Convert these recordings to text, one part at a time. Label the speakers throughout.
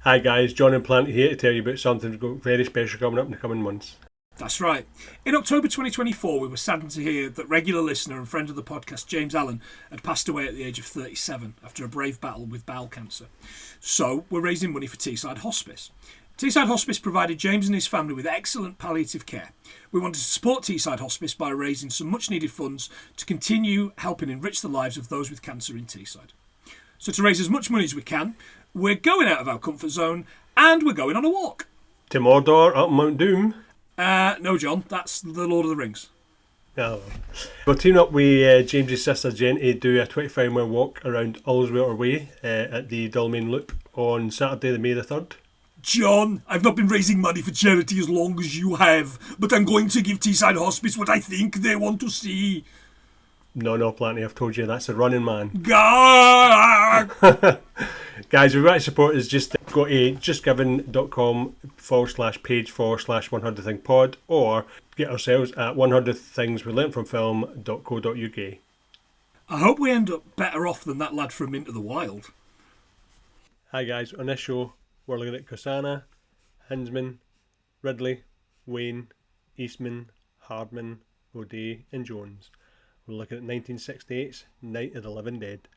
Speaker 1: Hi guys, John and Plant here to tell you about something very special coming up in the coming months.
Speaker 2: That's right. In October 2024, we were saddened to hear that regular listener and friend of the podcast, James Allen, had passed away at the age of 37 after a brave battle with bowel cancer. So, we're raising money for Teesside Hospice. Teesside Hospice provided James and his family with excellent palliative care. We wanted to support Teesside Hospice by raising some much-needed funds to continue helping enrich the lives of those with cancer in Teesside. So to raise as much money as we can, we're going out of our comfort zone and we're going on a walk.
Speaker 1: To Mordor, up Mount Doom.
Speaker 2: No, John, that's the Lord of the Rings.
Speaker 1: Oh. We're teaming up with James's sister Jen to do a 25-mile walk around Ullswater Way at the Dulmain Loop on Saturday, the May the 3rd.
Speaker 2: John, I've not been raising money for charity as long as you have, but I'm going to give Teesside Hospice what I think they want to see.
Speaker 1: No, Planty, I've told you, that's a running man.
Speaker 2: Gah!
Speaker 1: Guys, if you want to support us, just go to justgiving.com/page/100thingpod or get ourselves at 100things-we-learnt-from-film.co.uk.
Speaker 2: I hope we end up better off than that lad from Into the Wild.
Speaker 1: Hi guys, on this show, we're looking at Corsana, Hinsman, Ridley, Wayne, Eastman, Hardman, O'Day and Jones. We're looking at 1968's Night of the Living Dead.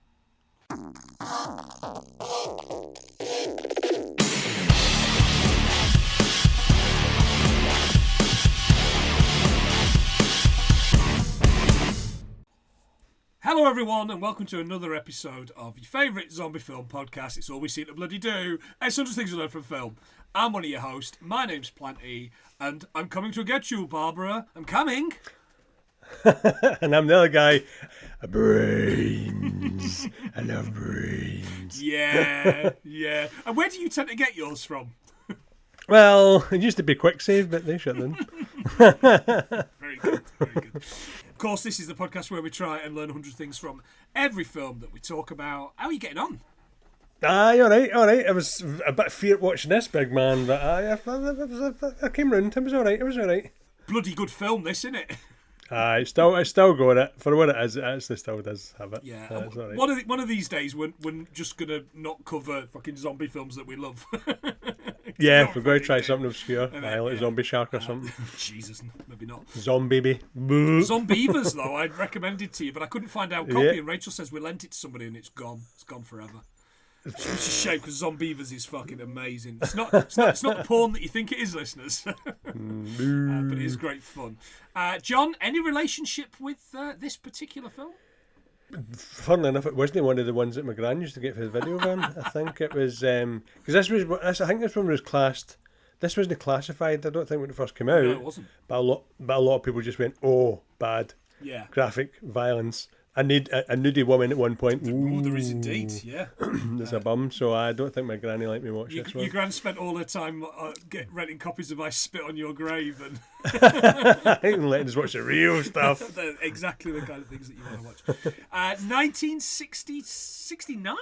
Speaker 2: Hello everyone and welcome to another episode of your favourite zombie film podcast. It's all we seem to bloody do. It's 100 Things We Learn from Film. I'm one of your hosts. My name's Planty and I'm coming to get you, Barbara. I'm coming.
Speaker 1: And I'm the other guy. Brains. I love brains.
Speaker 2: Yeah. And where do you tend to get yours from?
Speaker 1: Well, it used to be Quick Save, but they shut them.
Speaker 2: Very good. Of course, this is the podcast where we try and learn 100 things from every film that we talk about. How are you getting on?
Speaker 1: Aye, all right. I was a bit feared watching this, big man, but I came round. It was all right.
Speaker 2: Bloody good film, this, isn't it?
Speaker 1: It's still going it for what it is. It actually still does have it.
Speaker 2: Yeah.
Speaker 1: It's all right.
Speaker 2: One of these days, we're just gonna not cover fucking zombie films that we love.
Speaker 1: Yeah, we're going to try something obscure. Like Zombie Shark or something.
Speaker 2: Jesus, maybe not.
Speaker 1: Zombie.
Speaker 2: Zombievers, though, I'd recommend it to you, but I couldn't find our copy,
Speaker 1: Yeah.
Speaker 2: and Rachel says we lent it to somebody and it's gone. It's gone forever. Which is a shame because Zombievers is fucking amazing. It's not the porn that you think it is, listeners. But it is great fun. John, any relationship with this particular film?
Speaker 1: Funnily enough, it wasn't one of the ones that my gran used to get for the video van. I think it was because I think this one was classed. This wasn't classified. I don't think when it first came out.
Speaker 2: No, it wasn't.
Speaker 1: But a lot of people just went, "Oh, bad,
Speaker 2: Yeah.
Speaker 1: graphic violence." A nudie woman at one point.
Speaker 2: Oh, there is indeed, yeah.
Speaker 1: There's a bum, so I don't think my granny let me watch this one.
Speaker 2: Your gran spent all her time renting copies of I Spit on Your Grave and
Speaker 1: And letting us watch the real stuff.
Speaker 2: exactly the kind of things that you want to watch. 1969?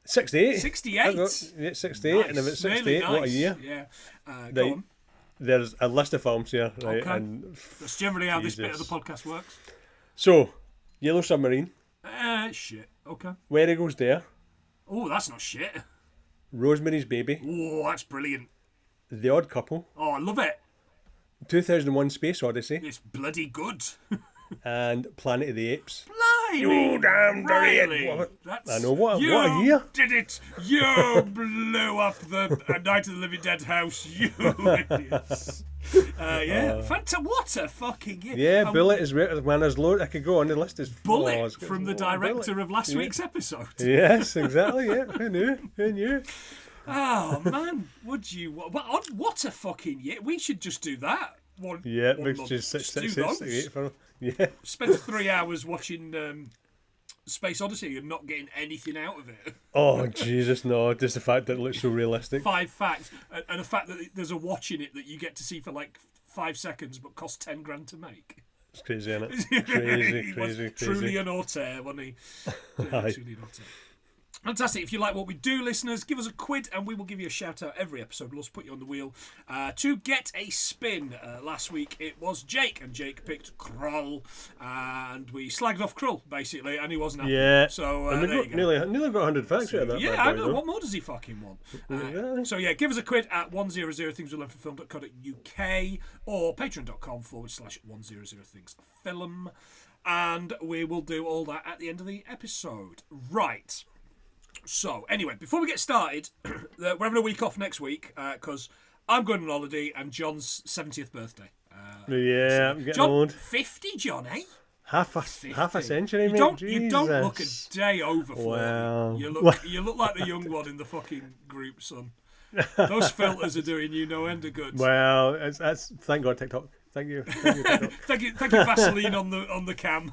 Speaker 1: 68.
Speaker 2: 68.
Speaker 1: Yeah, 68.
Speaker 2: Nice.
Speaker 1: And if it's
Speaker 2: Really
Speaker 1: 68,
Speaker 2: nice.
Speaker 1: what a year.
Speaker 2: Yeah. Go
Speaker 1: Right.
Speaker 2: on.
Speaker 1: There's a list of films here, right?
Speaker 2: Okay.
Speaker 1: And
Speaker 2: That's generally how this bit of the
Speaker 1: Jesus.
Speaker 2: podcast works.
Speaker 1: So, Yellow Submarine,
Speaker 2: Shit. Okay.
Speaker 1: Where Eagles Dare,
Speaker 2: Oh, that's not shit.
Speaker 1: Rosemary's Baby,
Speaker 2: Oh, that's brilliant.
Speaker 1: The Odd Couple,
Speaker 2: Oh, I love it.
Speaker 1: 2001 Space Odyssey,
Speaker 2: It's bloody good.
Speaker 1: and Planet of the Apes.
Speaker 2: Blimey.
Speaker 1: You damn dirty-
Speaker 2: Really?
Speaker 1: what-
Speaker 2: That's,
Speaker 1: I know, what a
Speaker 2: you
Speaker 1: year.
Speaker 2: did it. You blew up the Night of the Living Dead house. You idiots. Fantastic. What a fucking year.
Speaker 1: Yeah, Bullet is man. There's loads. I could go on. The list is
Speaker 2: Bullet
Speaker 1: it's got-
Speaker 2: from the director
Speaker 1: Bullet.
Speaker 2: of last
Speaker 1: Yeah.
Speaker 2: week's episode.
Speaker 1: Yes, exactly. Yeah, who knew?
Speaker 2: Oh, man. Would you? What a fucking year. We should just do that.
Speaker 1: Yeah,
Speaker 2: one
Speaker 1: which
Speaker 2: month.
Speaker 1: is
Speaker 2: Just do
Speaker 1: 68
Speaker 2: those.
Speaker 1: for yeah.
Speaker 2: Spend 3 hours watching Space Odyssey and not getting anything out of it.
Speaker 1: Oh Jesus, no! Just the fact that it looks so realistic.
Speaker 2: 5 facts, and the fact that there's a watch in it that you get to see for like 5 seconds, but costs 10 grand to make.
Speaker 1: It's crazy, isn't it?
Speaker 2: He was
Speaker 1: Crazy.
Speaker 2: Truly an auteur, wasn't he?
Speaker 1: Aye.
Speaker 2: Truly an auteur. Fantastic. If you like what we do, listeners, give us a quid and we will give you a shout out every episode. We'll also put you on the wheel to get a spin. Last week it was Jake, and Jake picked Karl, and we slagged off Krull, basically, and he wasn't happy.
Speaker 1: Yeah.
Speaker 2: So
Speaker 1: and
Speaker 2: there you go.
Speaker 1: Nearly got 100 facts out of that.
Speaker 2: Yeah, I know. What more does he fucking want? So yeah, give us a quid at 100thingswelearnfromfilm.co.uk or patreon.com/100thingsfilm, and we will do all that at the end of the episode. Right. So, anyway, before we get started, we're having a week off next week because I'm going on holiday and John's 70th birthday.
Speaker 1: Yeah, I'm getting
Speaker 2: John,
Speaker 1: old.
Speaker 2: 50, John, eh?
Speaker 1: Half a century, mate.
Speaker 2: You don't look a day over 40.
Speaker 1: Wow.
Speaker 2: You look like the young one in the fucking group, son. Those filters are doing you no end of good.
Speaker 1: Well, that's thank God TikTok. Thank you. TikTok.
Speaker 2: thank you, Vaseline on the cam.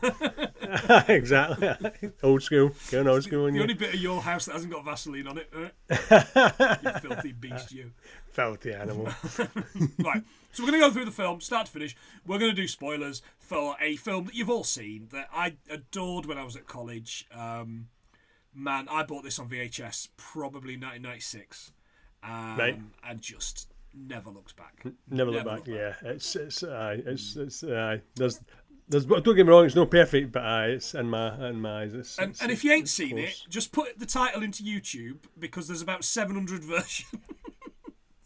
Speaker 1: Exactly. Old school. Going old school.
Speaker 2: The only bit of your house that hasn't got Vaseline on it. You filthy beast, you.
Speaker 1: Filthy animal.
Speaker 2: Right. So we're going to go through the film, start to finish. We're going to do spoilers for a film that you've all seen, that I adored when I was at college. Man, I bought this on VHS, probably 1996.
Speaker 1: Right.
Speaker 2: And just never looked back.
Speaker 1: Never looked back. Yeah, it's there's don't get me wrong, it's no perfect, but it's in my eyes.
Speaker 2: And if you ain't seen it, just put the title into YouTube because there's about 700 versions.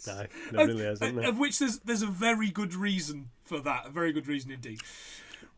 Speaker 1: Aye, there really is, isn't there?
Speaker 2: Of which there's a very good reason for that, a very good reason indeed.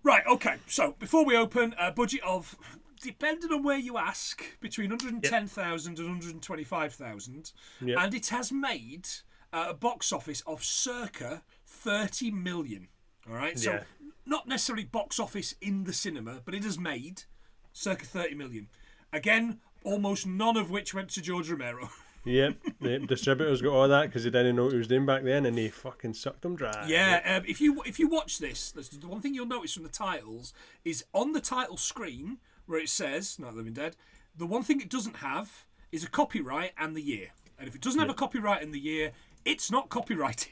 Speaker 2: Right, okay. So before we open, a budget of, depending on where you ask, between 110,000 and 125,000, and it has made a box office of circa 30 million. All right, so not necessarily box office in the cinema, but it has made circa 30 million. Again, almost none of which went to George Romero.
Speaker 1: Yep, the distributors got all that because they didn't know what he was doing back then, and they fucking sucked them dry.
Speaker 2: Yeah, if you watch this, the one thing you'll notice from the titles is on the title screen where it says Night of the Living Dead, the one thing it doesn't have is a copyright and the year. And if it doesn't have a copyright and the year, it's not copyrighted.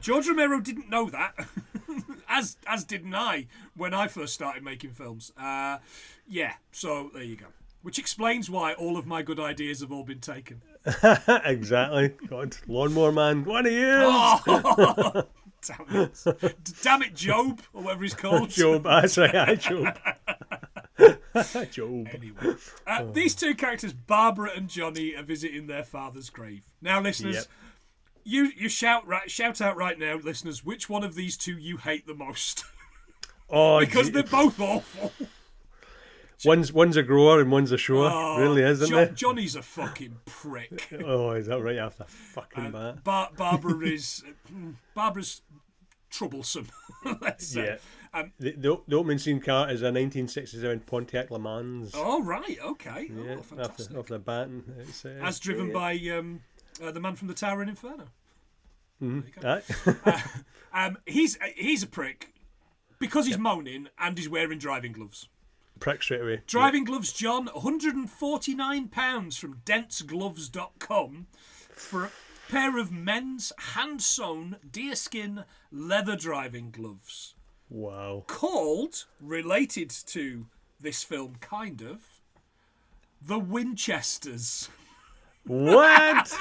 Speaker 2: George Romero didn't know that, as didn't I when I first started making films. So there you go. Which explains why all of my good ideas have all been taken.
Speaker 1: Exactly. God, Lawnmower Man, what are you?
Speaker 2: Oh, damn it, Job, or whatever he's called.
Speaker 1: Job, that's right, Job. Job.
Speaker 2: Anyway, these two characters, Barbara and Johnny, are visiting their father's grave. Now, listeners, you shout out right now, listeners, which one of these two you hate the most? Because they're both awful.
Speaker 1: One's a grower and one's a shower. Really, isn't it?
Speaker 2: Johnny's a fucking prick.
Speaker 1: Oh, is that right off the fucking bat?
Speaker 2: Barbara's troublesome. Let's say.
Speaker 1: Yeah. The opening scene car is a 1967 Pontiac Le Mans.
Speaker 2: Oh right, okay.
Speaker 1: Yeah,
Speaker 2: fantastic.
Speaker 1: off the bat. It's,
Speaker 2: as driven by the man from the Tower in Inferno.
Speaker 1: Mm-hmm.
Speaker 2: He's a prick because he's moaning and he's wearing driving gloves.
Speaker 1: Prick straight away.
Speaker 2: Driving gloves, John, £149 from dentsegloves.com for a pair of men's hand-sewn deerskin leather driving gloves.
Speaker 1: Wow.
Speaker 2: Called, related to this film, kind of, the Winchesters.
Speaker 1: What?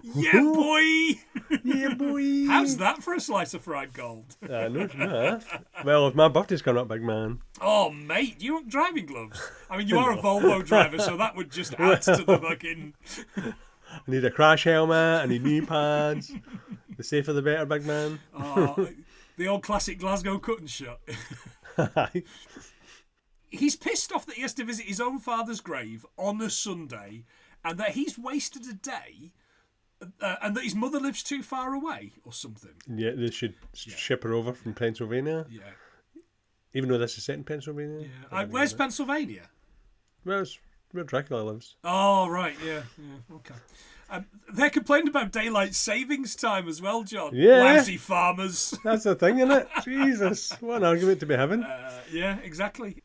Speaker 2: Yeah, boy.
Speaker 1: Yeah, boy.
Speaker 2: How's that for a slice of fried gold?
Speaker 1: No. Well, my birthday's coming up, big man.
Speaker 2: Oh, mate, you want driving gloves? I mean, you are a Volvo driver, so that would just add to the fucking...
Speaker 1: I need a crash helmet, I need knee pads. The safer the better, big man.
Speaker 2: Oh, the old classic Glasgow cut and shut. He's pissed off that he has to visit his own father's grave on a Sunday and that he's wasted a day... and that his mother lives too far away or something.
Speaker 1: Yeah, they should ship her over from Pennsylvania.
Speaker 2: Yeah.
Speaker 1: Even though this is set in Pennsylvania.
Speaker 2: Yeah. Where's Pennsylvania?
Speaker 1: Well, it's where Dracula lives.
Speaker 2: Oh, right, yeah, okay. They're complaining about daylight savings time as well, John.
Speaker 1: Yeah.
Speaker 2: Lousy farmers.
Speaker 1: That's the thing, isn't it? Jesus, what an argument to be having.
Speaker 2: Yeah, exactly.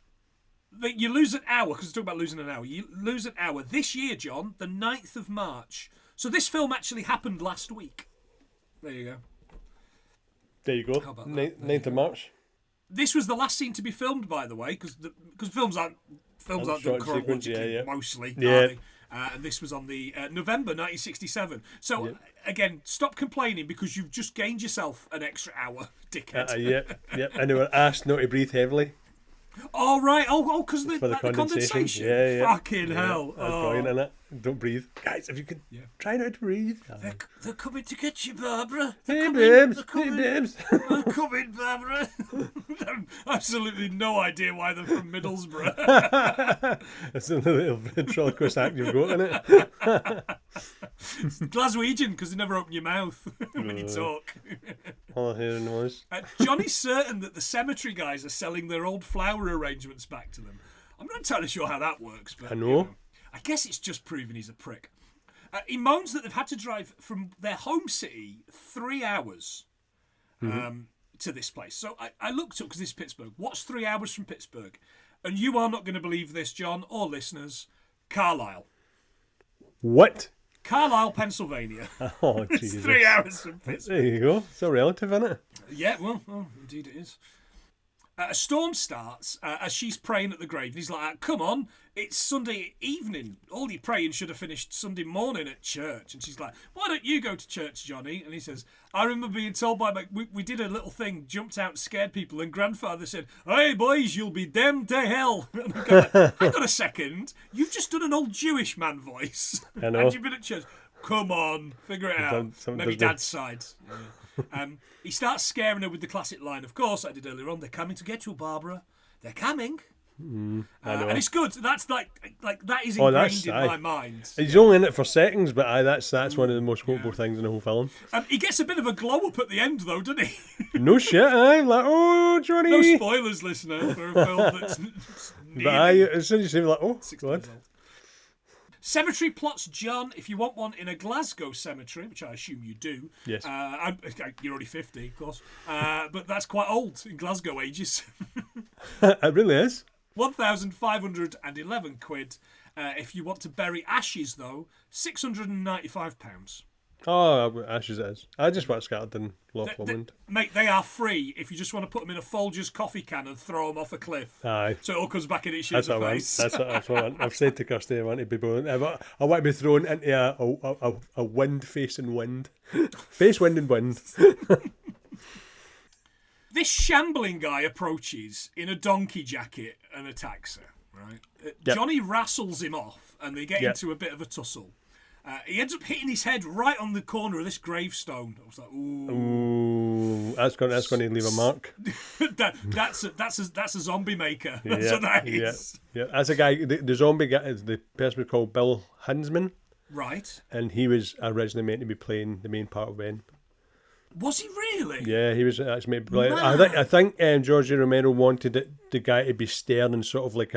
Speaker 2: You lose an hour, because we're talking about losing an hour. You lose an hour. This year, John, the 9th of March... So this film actually happened last week. There you go.
Speaker 1: There you go. 9th of March.
Speaker 2: This was the last scene to be filmed, by the way, because films aren't done chronologically mostly.
Speaker 1: Yeah.
Speaker 2: And this was on the November 1967. So again, stop complaining because you've just gained yourself an extra hour, dickhead.
Speaker 1: Yep. And they were asked not to breathe heavily.
Speaker 2: Oh right, because the condensation.
Speaker 1: Yeah.
Speaker 2: Fucking hell.
Speaker 1: That's brilliant, isn't it? Don't breathe, guys. If you can try not to breathe.
Speaker 2: They're coming to get you, Barbara.
Speaker 1: Hey, babes.
Speaker 2: They're coming, Barbara. Absolutely no idea why they're from Middlesbrough.
Speaker 1: That's a little ventriloquist act you've got, isn't it?
Speaker 2: It's Glaswegian because they never open your mouth when you talk.
Speaker 1: All I hear and noise.
Speaker 2: Johnny's certain that the cemetery guys are selling their old flower arrangements back to them. I'm not entirely sure how that works, but
Speaker 1: I know.
Speaker 2: I guess it's just proving he's a prick. He moans that they've had to drive from their home city 3 hours to this place. So I looked up, because this is Pittsburgh. What's 3 hours from Pittsburgh? And you are not going to believe this, John, or listeners. Carlisle.
Speaker 1: What?
Speaker 2: Carlisle, Pennsylvania.
Speaker 1: Oh, Jesus.
Speaker 2: It's 3 hours from Pittsburgh.
Speaker 1: There you go. It's a relative, isn't it?
Speaker 2: Yeah, well, indeed it is. A storm starts as she's praying at the grave. And he's like, come on, it's Sunday evening. All your praying should have finished Sunday morning at church. And she's like, why don't you go to church, Johnny? And he says, I remember being told by we did a little thing, jumped out, scared people, and grandfather said, hey, boys, you'll be damned to hell. And I'm going, hang on a second. You've just done an old Jewish man voice.
Speaker 1: I know.
Speaker 2: And you've been at church. Come on, figure it out. Maybe Dad's side. Yeah. He starts scaring her with the classic line, of course, I did earlier on, they're coming to get you, Barbara. They're coming.
Speaker 1: I know.
Speaker 2: And it's good. That's like that is ingrained in my mind.
Speaker 1: He's only in it for seconds, but that's one of the most quotable things in the whole film.
Speaker 2: He gets a bit of a glow up at the end, though, doesn't he?
Speaker 1: No shit, I'm like, oh, Johnny.
Speaker 2: No spoilers, listener, for a film that's
Speaker 1: but as soon as you say, like, oh,
Speaker 2: 6 years old. Cemetery plots, John, if you want one in a Glasgow cemetery, which I assume you do.
Speaker 1: Yes.
Speaker 2: You're only 50, of course. But that's quite old in Glasgow ages.
Speaker 1: It really is.
Speaker 2: 1,511 quid. If you want to bury ashes, though, £695.
Speaker 1: Oh, ashes it is. I just want scattered in Lochland.
Speaker 2: Mate, they are free if you just want to put them in a Folgers coffee can and throw them off a cliff.
Speaker 1: Aye.
Speaker 2: So it all comes back in its face.
Speaker 1: That's what I want. I've said to Kirsty I want to be blown. I want to be thrown into a wind-facing wind. Face, wind and wind.
Speaker 2: This shambling guy approaches in a donkey jacket and attacks her, right?
Speaker 1: Yep.
Speaker 2: Johnny wrestles him off and they get into a bit of a tussle. He ends up hitting his head right on the corner of this gravestone. I was like, ooh,
Speaker 1: that's going to leave a mark.
Speaker 2: that's a zombie maker.
Speaker 1: Yeah,
Speaker 2: That's what that is.
Speaker 1: Yeah. That's a guy. The zombie guy. The person was called Bill Hardman.
Speaker 2: Right.
Speaker 1: And he was originally meant to be playing the main part of Ben.
Speaker 2: Was he really?
Speaker 1: Yeah, he was actually meant to play. I think George Romero wanted the guy to be stern and sort of like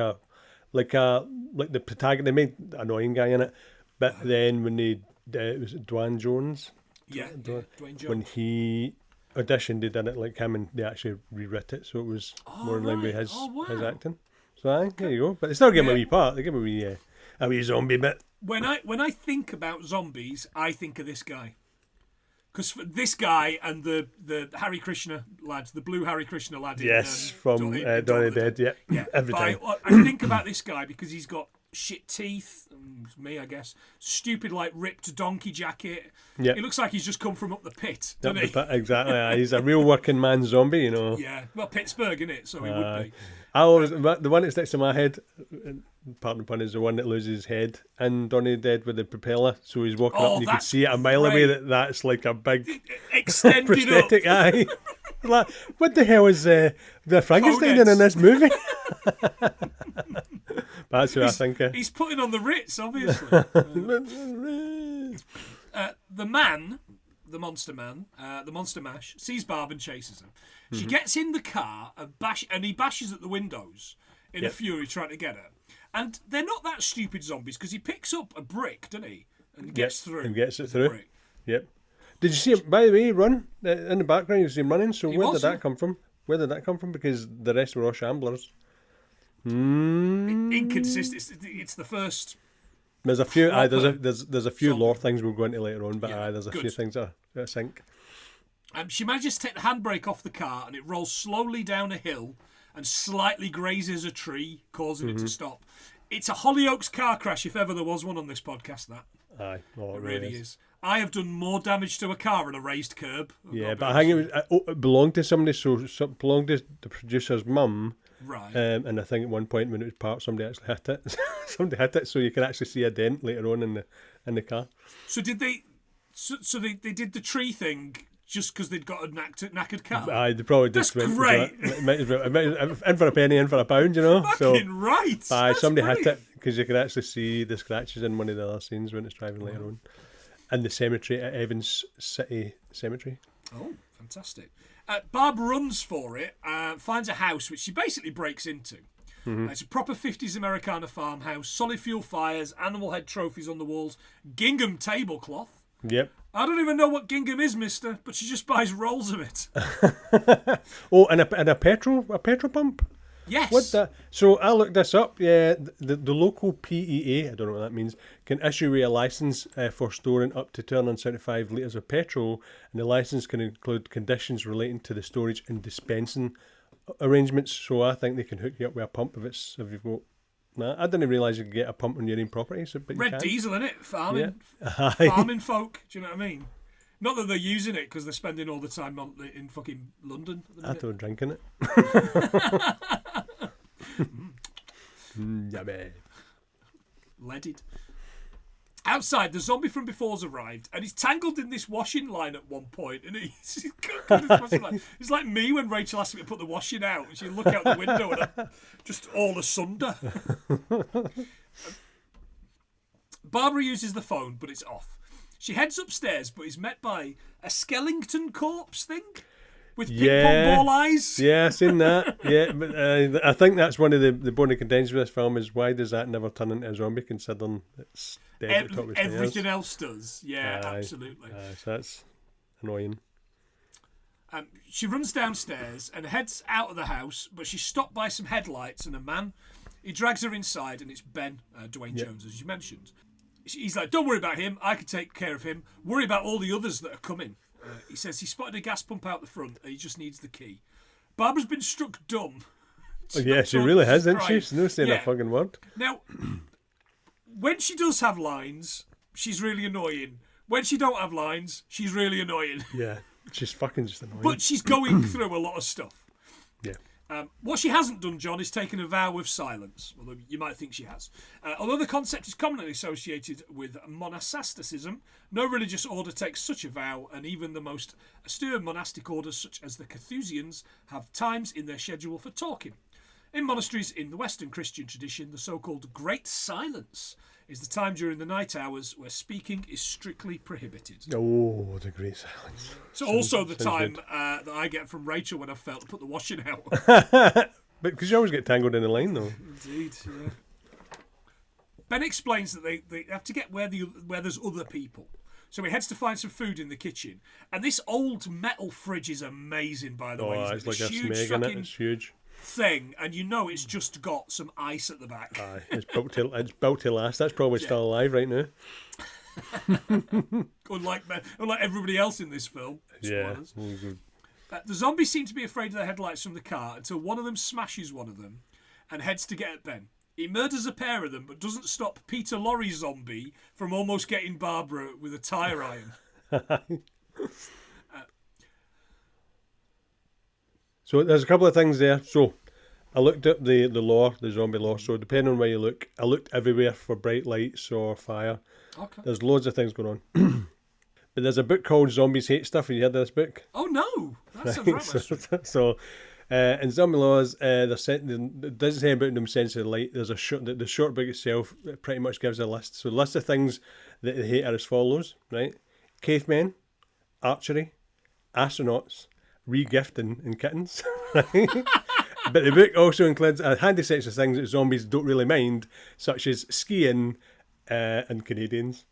Speaker 1: the protagonist. They made an annoying guy in it. But then when it was Duane Jones?
Speaker 2: Yeah, Duane Jones.
Speaker 1: When he auditioned, they did it like him and they actually rewrote it, so it was more in line with his acting. So there you go. But they still give him a wee part. They give him a wee zombie bit.
Speaker 2: When I think about zombies, I think of this guy. Because this guy and the Harry Krishna lad, the blue Harry Krishna lad.
Speaker 1: Yes, from Dawn of the Dead. Yeah. Every time.
Speaker 2: I think about this guy because he's got shit teeth, me I guess, stupid like ripped donkey jacket. He looks like he's just come from up the pit, doesn't he?
Speaker 1: Exactly. He's a real working man zombie, you know.
Speaker 2: Yeah, well, Pittsburgh, innit? So he would be.
Speaker 1: The one that sticks to my head, pardon the pun, is the one that loses his head in Dawn of the Dead with the propeller. So he's walking up and you can see it a mile away that's like a big
Speaker 2: extended
Speaker 1: prosthetic eye. Like, what the hell is the Frankenstein in this movie? That's who I think of.
Speaker 2: He's putting on the Ritz, obviously. The man, the monster man, the monster mash, sees Barb and chases him. She gets in the car and he bashes at the windows in a fury trying to get her. And they're not that stupid zombies because he picks up a brick, doesn't he? And gets through.
Speaker 1: And gets it through. Brick. Yep. Did you see him, by the way, run? In the background, you see him running. So where did that come from? Where did that come from? Because the rest were all shamblers.
Speaker 2: Inconsistent. It's the first.
Speaker 1: There's a few. There's a few lore things we'll go into later on, but there's a few things that are sync.
Speaker 2: She manages to take the handbrake off the car and it rolls slowly down a hill and slightly grazes a tree, causing it to stop. It's a Hollyoaks car crash if ever there was one on this podcast, that.
Speaker 1: Aye. Oh,
Speaker 2: It really is. I have done more damage to a car on a raised curb.
Speaker 1: Yeah, but I think it belonged to somebody, so it belonged to the producer's mum.
Speaker 2: Right.
Speaker 1: And I think at one point when it was parked, somebody actually hit it. Somebody hit it, so you can actually see a dent later on in the car.
Speaker 2: So did they... So they did the tree thing... Just because they'd got a knackered car.
Speaker 1: Aye, they probably just
Speaker 2: That's
Speaker 1: went
Speaker 2: great.
Speaker 1: in for a penny, in for a pound, you know.
Speaker 2: Fucking right.
Speaker 1: Aye,
Speaker 2: That's
Speaker 1: somebody
Speaker 2: great.
Speaker 1: hit it because you can actually see the scratches in one of the other scenes when it's driving later on. And the cemetery at Evans City Cemetery.
Speaker 2: Oh, fantastic. Barb runs for it, finds a house which she basically breaks into. It's a proper 50s Americana farmhouse, solid fuel fires, animal head trophies on the walls, gingham tablecloth.
Speaker 1: Yep.
Speaker 2: I don't even know what gingham is, mister, but she just buys rolls of it.
Speaker 1: Oh, and a petrol pump?
Speaker 2: Yes.
Speaker 1: What the? So I looked this up. Yeah, the local PEA, I don't know what that means, can issue a license for storing up to 275 litres of petrol, and the license can include conditions relating to the storage and dispensing arrangements. So I think they can hook you up with a pump if you've got. Nah, I didn't realise you could get a pump on your own property. So, but you
Speaker 2: Red
Speaker 1: can.
Speaker 2: diesel, innit? Farming.
Speaker 1: Yeah.
Speaker 2: Farming folk. Do you know what I mean? Not that they're using it because they're spending all the time in fucking London. At the
Speaker 1: I
Speaker 2: minute.
Speaker 1: thought drinking it. Yummy.
Speaker 2: Leaded. Outside, the zombie from before's arrived, and he's tangled in this washing line at one point, and he's it's like me when Rachel asked me to put the washing out, and she look out the window and I'm just all asunder. Barbara uses the phone, but it's off. She heads upstairs, but is met by a skeleton corpse thing with ping pong ball eyes.
Speaker 1: Yeah, I've seen that. Yeah, but I think that's one of the bone of contention with this film is why does that never turn into a zombie considering it's dead at the top of the stairs?
Speaker 2: Everything else does. Yeah, absolutely.
Speaker 1: So that's annoying.
Speaker 2: She runs downstairs and heads out of the house, but she's stopped by some headlights and a man. He drags her inside, and it's Ben, Duane Jones, as you mentioned. He's like, don't worry about him. I can take care of him. Worry about all the others that are coming. He says he spotted a gas pump out the front and he just needs the key. Barbara's been struck dumb.
Speaker 1: She really has, isn't she? She's not saying a fucking word.
Speaker 2: Now, when she does have lines, she's really annoying. When she don't have lines, she's really annoying.
Speaker 1: Yeah, she's fucking just annoying.
Speaker 2: But she's going through a lot of stuff.
Speaker 1: Yeah.
Speaker 2: What she hasn't done, John, is taken a vow of silence, although you might think she has. Although the concept is commonly associated with monasticism, no religious order takes such a vow, and even the most austere monastic orders, such as the Carthusians, have times in their schedule for talking. In monasteries in the Western Christian tradition, the so-called Great Silence is the time during the night hours where speaking is strictly prohibited.
Speaker 1: Oh, the Great Silence.
Speaker 2: It's also the time that I get from Rachel when I failed to put the washing out.
Speaker 1: But because you always get tangled in the line, though.
Speaker 2: Indeed, yeah. Ben explains that they have to get where there's other people. So he heads to find some food in the kitchen. And this old metal fridge is amazing, by the way.
Speaker 1: It's like a smeg in it. It's huge.
Speaker 2: Thing, and you know it's just got some ice at the back.
Speaker 1: Aye, it's built to last. That's probably still alive right now.
Speaker 2: unlike everybody else in this film. Spoilers.
Speaker 1: Yeah.
Speaker 2: The zombies seem to be afraid of the headlights from the car until one of them smashes one of them and heads to get at Ben. He murders a pair of them, but doesn't stop Peter Lorre zombie from almost getting Barbara with a tire iron.
Speaker 1: So there's a couple of things there. So I looked at the lore, the zombie lore. So depending on where you look, I looked everywhere for bright lights or fire.
Speaker 2: Okay.
Speaker 1: There's loads of things going on. But there's a book called Zombies Hate Stuff. Have you heard of this book?
Speaker 2: Oh no, that sounds right.
Speaker 1: So in zombie laws, it doesn't say about them sensitive light. There's the short book itself pretty much gives a list. So the list of things that they hate are as follows, right? Cavemen, archery, astronauts, regifting and kittens. Right? But the book also includes a handy section of things that zombies don't really mind, such as skiing and Canadians.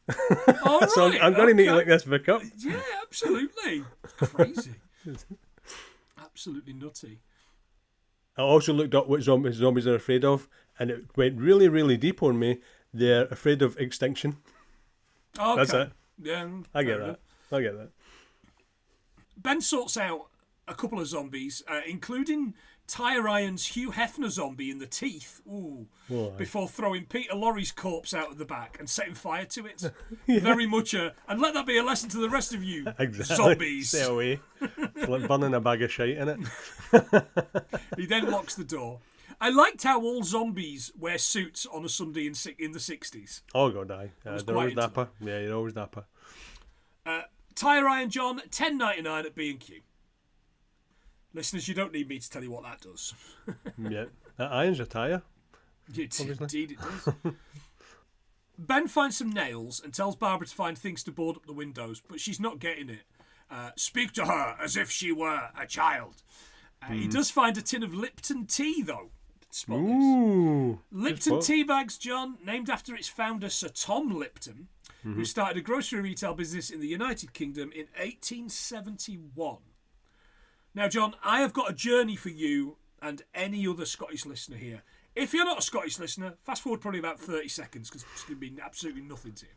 Speaker 2: Oh,
Speaker 1: so
Speaker 2: right,
Speaker 1: I'm going to need to look this book up.
Speaker 2: Yeah, absolutely. Crazy. Absolutely nutty.
Speaker 1: I also looked up what zombies are afraid of, and it went really, really deep on me. They're afraid of extinction.
Speaker 2: Okay.
Speaker 1: That's it.
Speaker 2: Yeah,
Speaker 1: I get that.
Speaker 2: Ben sorts out a couple of zombies, including Tire Iron's Hugh Hefner zombie in the teeth. Ooh.
Speaker 1: Why?
Speaker 2: Before throwing Peter Lorre's corpse out of the back and setting fire to it.
Speaker 1: Yeah.
Speaker 2: Very much and let that be a lesson to the rest of you
Speaker 1: Exactly.
Speaker 2: zombies.
Speaker 1: Stay away. It's like burning a bag of shite in it.
Speaker 2: He then locks the door. I liked how all zombies wear suits on a Sunday in the 60s.
Speaker 1: Oh god, aye.
Speaker 2: was
Speaker 1: They're
Speaker 2: quite
Speaker 1: always
Speaker 2: into
Speaker 1: dapper. Yeah, you're always dapper.
Speaker 2: Tire Iron John, $10.99 at B&Q. Listeners, you don't need me to tell you what that does.
Speaker 1: Yeah. That iron's a tyre.
Speaker 2: Indeed it does. Ben finds some nails and tells Barbara to find things to board up the windows, but she's not getting it. Speak to her as if she were a child. He does find a tin of Lipton tea, though. Spot
Speaker 1: Ooh.
Speaker 2: this. Lipton tea bags, John, named after its founder, Sir Tom Lipton, who started a grocery retail business in the United Kingdom in 1871. Now, John, I have got a journey for you and any other Scottish listener here. If you're not a Scottish listener, fast forward probably about 30 seconds because it's going to mean absolutely nothing to you.